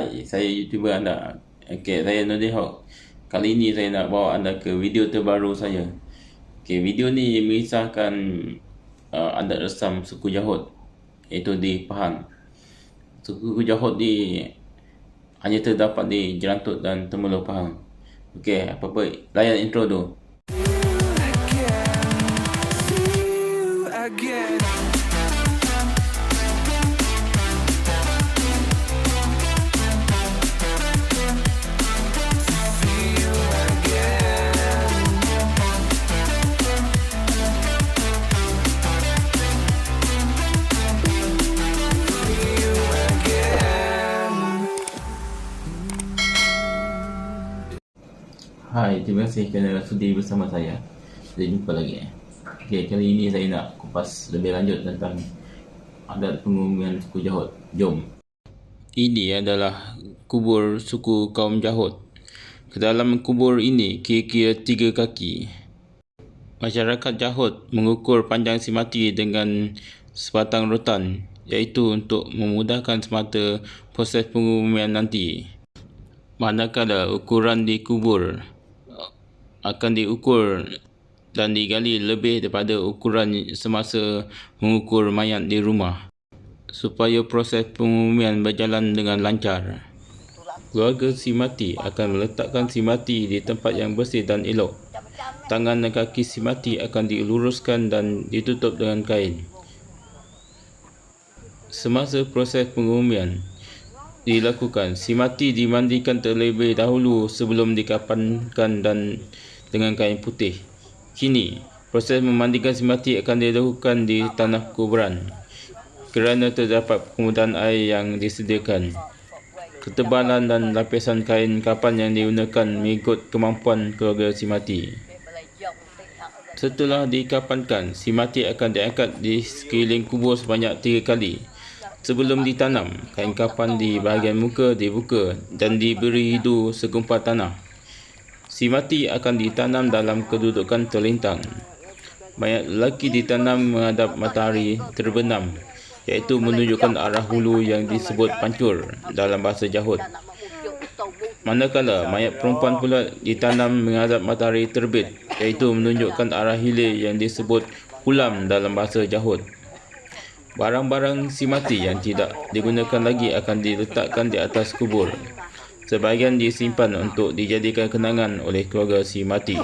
Hai, saya YouTuber anda. Okey, saya Nordin Hok. Kali ini saya nak bawa anda ke video terbaru saya. Okey, video ni mengisahkan adat resam suku Jahut, iaitu di Pahang. Suku Jahut ni hanya terdapat di Jelantut dan Temerloh Pahang. Okey, apa-apa, layan intro tu. Hai, terima kasih kerana sudi bersama saya. Kita jumpa lagi. Okey, kali ini saya nak kupas lebih lanjut tentang adat pengumuman suku Jahut. Jom. Ini adalah kubur suku kaum Jahut. Ke dalam kubur ini kira-kira 3 kaki. Masyarakat Jahut mengukur panjang si mati dengan sebatang rotan, iaitu untuk memudahkan semata proses pengumuman nanti. Manakala ukuran di kubur akan diukur dan digali lebih daripada ukuran semasa mengukur mayat di rumah, supaya proses pengumuman berjalan dengan lancar. Keluarga si mati akan meletakkan si mati di tempat yang bersih dan elok. Tangan dan kaki si mati akan diluruskan dan ditutup dengan kain. Semasa proses pengumuman dilakukan, si mati dimandikan terlebih dahulu sebelum dikafankan dan dengan kain putih. Kini, proses memandikan si mati akan dilakukan di tanah kuburan kerana terdapat kemudahan air yang disediakan. Ketebalan dan lapisan kain kafan yang digunakan mengikut kemampuan keluarga si mati. Setelah dikafankan, si mati akan diangkat di sekeliling kubur sebanyak 3 kali. Sebelum ditanam, kain kafan di bahagian muka dibuka dan diberi hidu segumpal tanah. Si mati akan ditanam dalam kedudukan terlintang. Mayat lelaki ditanam menghadap matahari terbenam, iaitu menunjukkan arah hulu yang disebut pancur dalam bahasa Jahut. Manakala mayat perempuan pula ditanam menghadap matahari terbit, iaitu menunjukkan arah hilir yang disebut hulam dalam bahasa Jahut. Barang-barang si mati yang tidak digunakan lagi akan diletakkan di atas kubur. Sebahagian disimpan untuk dijadikan kenangan oleh keluarga si mati.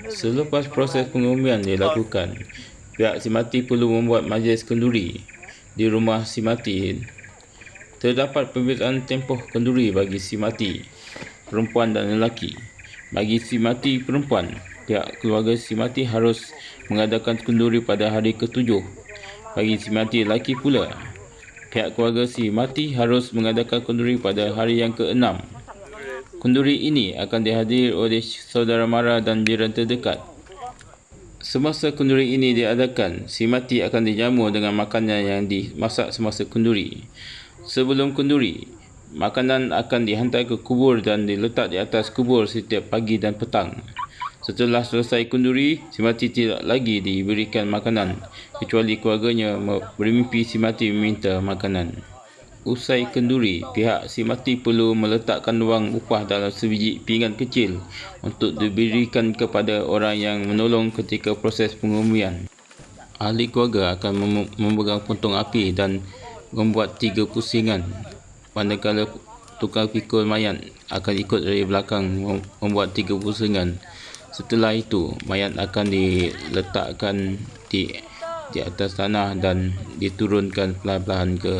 Selepas proses pengumuman dilakukan, pihak si mati perlu membuat majlis kenduri di rumah si mati. Terdapat perbezaan tempoh kenduri bagi si mati perempuan dan lelaki. Bagi si mati perempuan, pihak keluarga si mati harus mengadakan kenduri pada hari ke-7. Bagi si mati lelaki pula, pihak keluarga si mati harus mengadakan kenduri pada hari yang ke-6. Kenduri ini akan dihadiri oleh saudara mara dan jiran terdekat. Semasa kenduri ini diadakan, si mati akan dijamu dengan makanan yang dimasak semasa kenduri. Sebelum kenduri, makanan akan dihantar ke kubur dan diletak di atas kubur setiap pagi dan petang. Setelah selesai kenduri, si mati tidak lagi diberikan makanan, kecuali keluarganya bermimpi si mati meminta makanan. Usai kenduri, pihak si mati perlu meletakkan wang upah dalam sebiji pinggan kecil untuk diberikan kepada orang yang menolong ketika proses pengumuman. Ahli keluarga akan memegang puntung api dan membuat 3 pusingan, manakala tukang pikul mayat akan ikut dari belakang membuat 3 pusingan. Setelah itu, mayat akan diletakkan di atas tanah dan diturunkan perlahan-lahan ke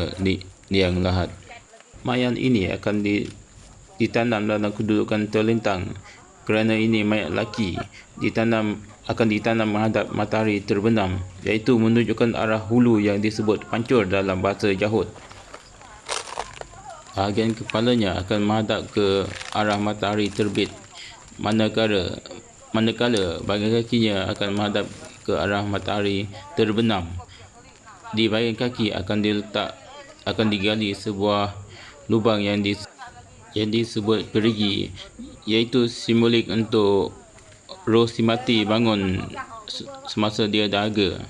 liang lahat. Mayat ini akan ditanam dalam kedudukan terlintang. Kerana ini mayat lelaki akan ditanam menghadap matahari terbenam, iaitu menunjukkan arah hulu yang disebut pancur dalam bahasa Jahut. Bahagian kepalanya akan menghadap ke arah matahari terbit, manakala bahagian kakinya akan menghadap ke arah matahari terbenam. Di bahagian kaki akan digali sebuah lubang yang disebut perigi, iaitu simbolik untuk roh si mati bangun semasa dia dahaga.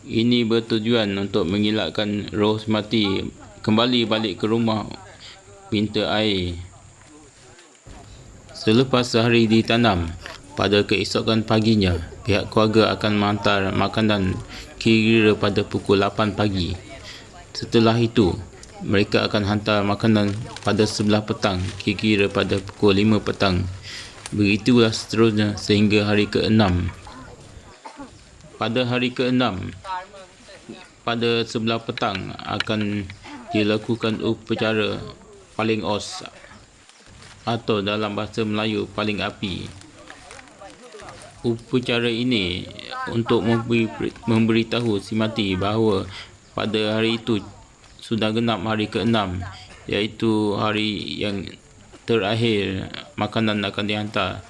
Ini bertujuan untuk mengelakkan roh si mati kembali balik ke rumah minta air. Selepas sehari ditanam, pada keesokan paginya, pihak keluarga akan menghantar makanan kira-kira pada pukul 8 pagi. Setelah itu, mereka akan hantar makanan pada sebelah petang, kira-kira pada pukul 5 petang. Begitulah seterusnya sehingga hari ke-6. Pada hari ke-6, pada sebelah petang akan dilakukan upacara paling os atau dalam bahasa Melayu paling api. Upacara ini untuk memberitahu si mati bahawa pada hari itu sudah genap hari ke-6, iaitu hari yang terakhir makanan akan dihantar.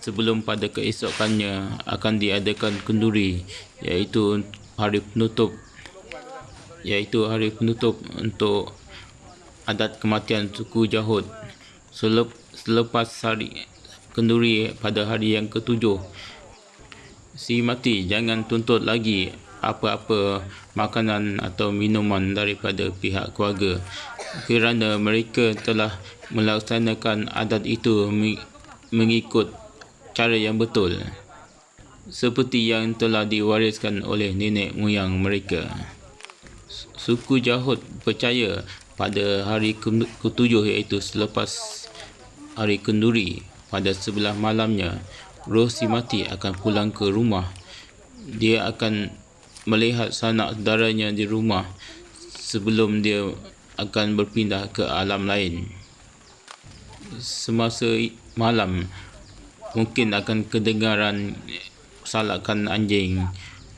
Sebelum pada keesokannya akan diadakan kenduri, iaitu hari penutup untuk adat kematian suku Jahut. Selepas hari kenduri pada hari yang ke-7, si mati jangan tuntut lagi apa-apa makanan atau minuman daripada pihak keluarga, kerana mereka telah melaksanakan adat itu mengikut cara yang betul, seperti yang telah diwariskan oleh nenek moyang mereka. Suku Jahut percaya pada hari ke-7, iaitu selepas hari kenduri, pada sebelah malamnya roh si mati akan pulang ke rumah. Dia akan melihat sanak saudaranya di rumah sebelum dia akan berpindah ke alam lain. Semasa malam mungkin akan kedengaran salakan anjing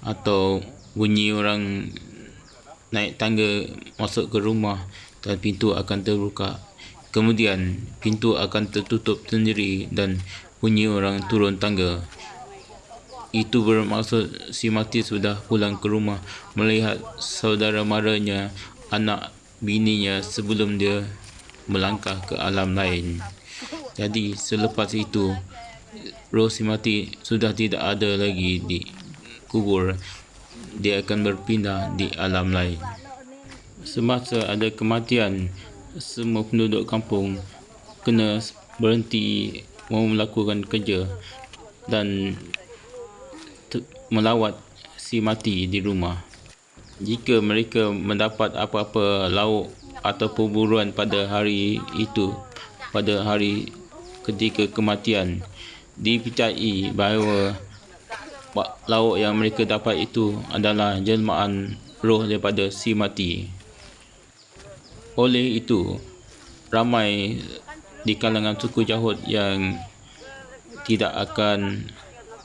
atau bunyi orang naik tangga masuk ke rumah dan pintu akan terbuka. Kemudian pintu akan tertutup sendiri dan bunyi orang turun tangga. Itu bermaksud si mati sudah pulang ke rumah melihat saudara maranya, anak bininya sebelum dia melangkah ke alam lain. Jadi selepas itu roh si mati sudah tidak ada lagi di kubur. Dia akan berpindah di alam lain. Semasa ada kematian, semua penduduk kampung kena berhenti melakukan kerja dan melawat si mati di rumah. Jika mereka mendapat apa-apa lauk atau perburuan pada hari itu, pada hari ketika kematian, dipercayai bahawa lauk yang mereka dapat itu adalah jelmaan roh daripada si mati. Oleh itu, ramai di kalangan suku Jahut yang tidak akan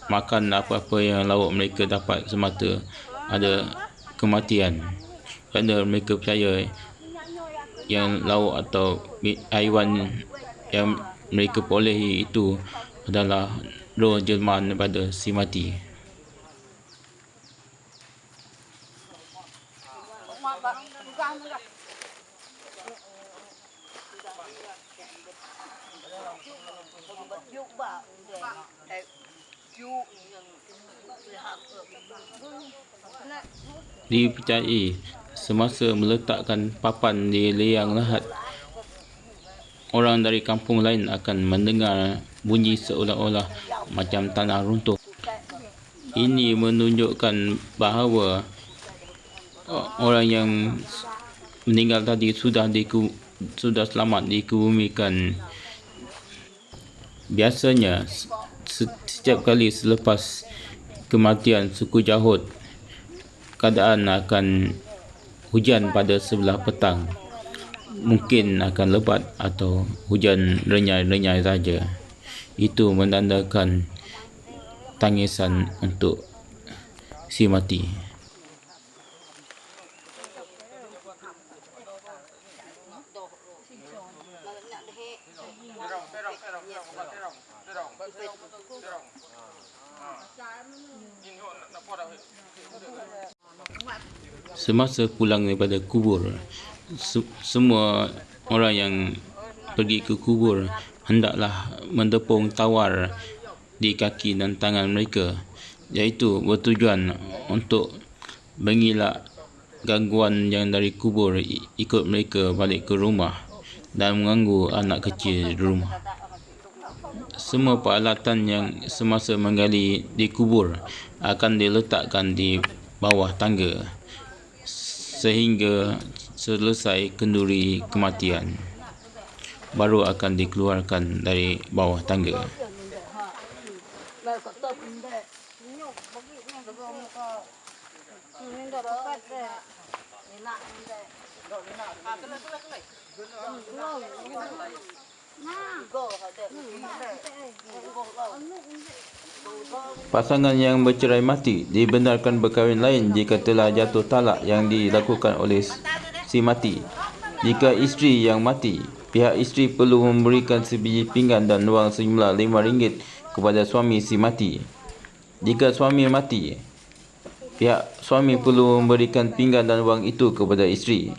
makan apa-apa yang lauk mereka dapat semata ada kematian, kerana mereka percaya yang lauk atau haiwan yang mereka perolehi itu adalah roh jelmaan daripada si mati. Dipercayai semasa meletakkan papan di liang lahat, orang dari kampung lain akan mendengar bunyi seolah-olah macam tanah runtuh. Ini menunjukkan bahawa orang yang meninggal tadi sudah selamat dikebumikan. Biasanya setiap kali selepas kematian suku Jahut, keadaan akan hujan pada sebelah petang. Mungkin akan lebat atau hujan renyai-renyai saja. Itu menandakan tangisan untuk si mati. Semasa pulang daripada kubur, semua orang yang pergi ke kubur hendaklah mendepung tawar di kaki dan tangan mereka, iaitu bertujuan untuk mengelak gangguan yang dari kubur ikut mereka balik ke rumah dan mengganggu anak kecil di rumah. Semua peralatan yang semasa menggali di kubur akan diletakkan di bawah tangga sehingga selesai kenduri kematian, baru akan dikeluarkan dari bawah tangga. Pasangan yang bercerai mati dibenarkan berkahwin lain jika telah jatuh talak yang dilakukan oleh si mati. Jika isteri yang mati, pihak isteri perlu memberikan sebiji pinggan dan wang sejumlah RM5 kepada suami si mati. Jika suami mati, pihak suami perlu memberikan pinggan dan wang itu kepada isteri.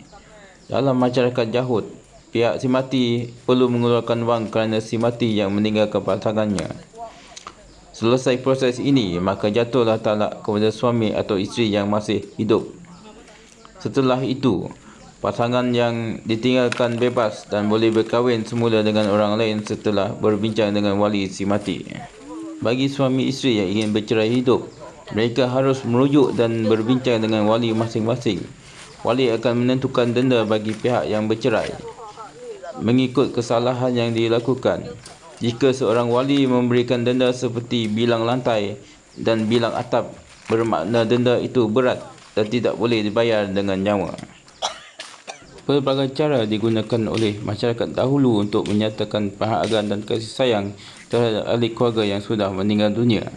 Dalam masyarakat Yahud, pihak si mati perlu mengeluarkan wang kerana si mati yang meninggalkan pasangannya. Selesai proses ini, maka jatuhlah talak kepada suami atau isteri yang masih hidup. Setelah itu, pasangan yang ditinggalkan bebas dan boleh berkahwin semula dengan orang lain setelah berbincang dengan wali si mati. Bagi suami isteri yang ingin bercerai hidup, mereka harus merujuk dan berbincang dengan wali masing-masing. Wali akan menentukan denda bagi pihak yang bercerai mengikut kesalahan yang dilakukan. Jika seorang wali memberikan denda seperti bilang lantai dan bilang atap, bermakna denda itu berat dan tidak boleh dibayar dengan nyawa. Pelbagai cara digunakan oleh masyarakat dahulu untuk menyatakan penghargaan dan kasih sayang terhadap ahli keluarga yang sudah meninggal dunia.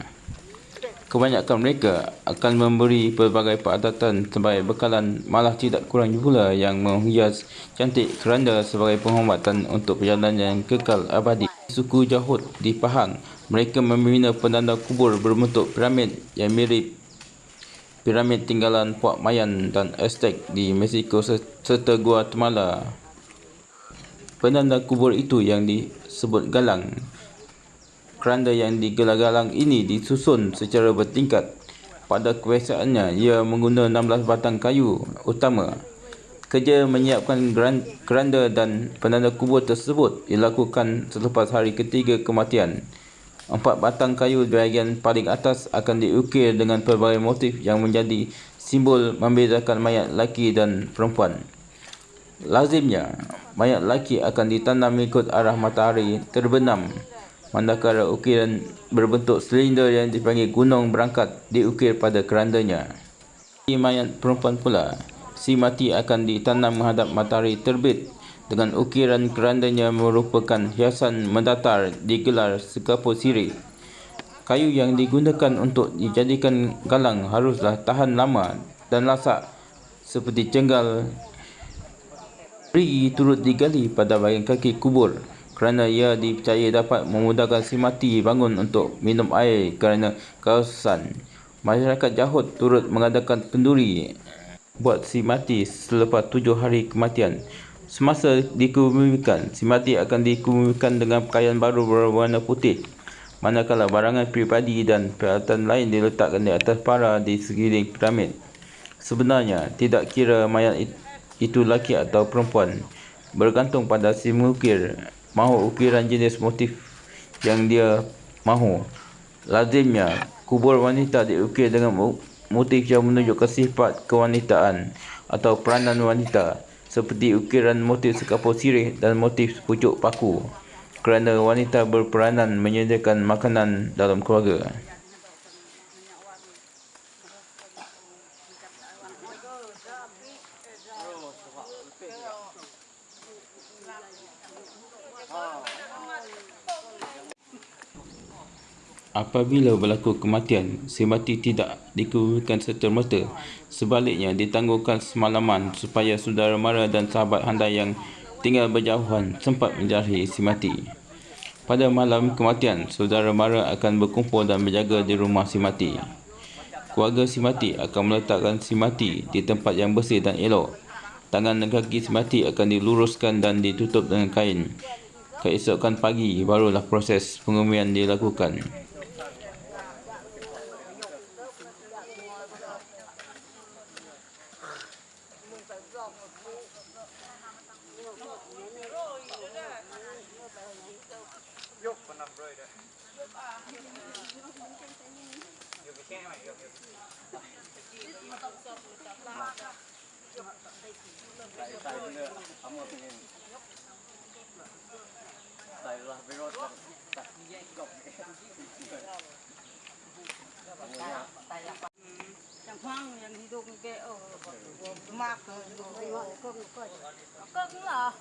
Kebanyakan mereka akan memberi pelbagai peralatan sebagai bekalan, malah tidak kurang pula yang menghias cantik keranda sebagai penghormatan untuk perjalanan yang kekal abadi. Suku Yahud di Pahang, mereka membina penanda kubur berbentuk piramid yang mirip piramid tinggalan Puak Mayan dan Aztec di Mexico serta Guatemala. Penanda kubur itu yang disebut galang. Keranda yang digelar-galang ini disusun secara bertingkat. Pada kebiasaannya, ia menggunakan 16 batang kayu utama. Kerja menyiapkan keranda dan penanda kubur tersebut dilakukan selepas hari ketiga kematian. 4 batang kayu di bahagian paling atas akan diukir dengan pelbagai motif yang menjadi simbol membezakan mayat lelaki dan perempuan. Lazimnya, mayat lelaki akan ditanam mengikut arah matahari terbenam, manakala ukiran berbentuk silinder yang dipanggil gunung berangkat diukir pada kerandanya. Di mayat perempuan pula, si mati akan ditanam menghadap matahari terbit dengan ukiran kerandanya merupakan hiasan mendatar digelar sekapur sirih. Kayu yang digunakan untuk dijadikan galang haruslah tahan lama dan lasak seperti cenggal. Perigi turut digali pada bahagian kaki kubur kerana ia dipercayai dapat memudahkan si mati bangun untuk minum air kerana kehausan. Masyarakat Yahud turut mengadakan kenduri buat si mati selepas 7 hari kematian. Semasa dikebumikan, si mati akan dikebumikan dengan pakaian baru berwarna putih, manakala barangan peribadi dan peralatan lain diletakkan di atas para di sekeliling piramid. Sebenarnya, tidak kira mayat itu lelaki atau perempuan, bergantung pada si mengukir mahu ukiran jenis motif yang dia mahu. Lazimnya, kubur wanita diukir dengan motif yang menunjukkan sifat kewanitaan atau peranan wanita, seperti ukiran motif sekapur sirih dan motif pucuk paku, kerana wanita berperanan menyediakan makanan dalam keluarga. Apabila berlaku kematian, si mati tidak dikebumikan serta-merta. Sebaliknya, ditangguhkan semalaman supaya saudara mara dan sahabat handai yang tinggal berjauhan sempat menjarahi si mati. Pada malam kematian, saudara mara akan berkumpul dan berjaga di rumah si mati. Keluarga si mati akan meletakkan si mati di tempat yang bersih dan elok. Tangan dan kaki si mati akan diluruskan dan ditutup dengan kain. Keesokan pagi, barulah proses pengumian dilakukan. ใส่เนื้อเอาหมดเองใส่ละไปรถตัดแยกกบchẳng hoang yang hidup cái ở mạc rồi cơm cơm là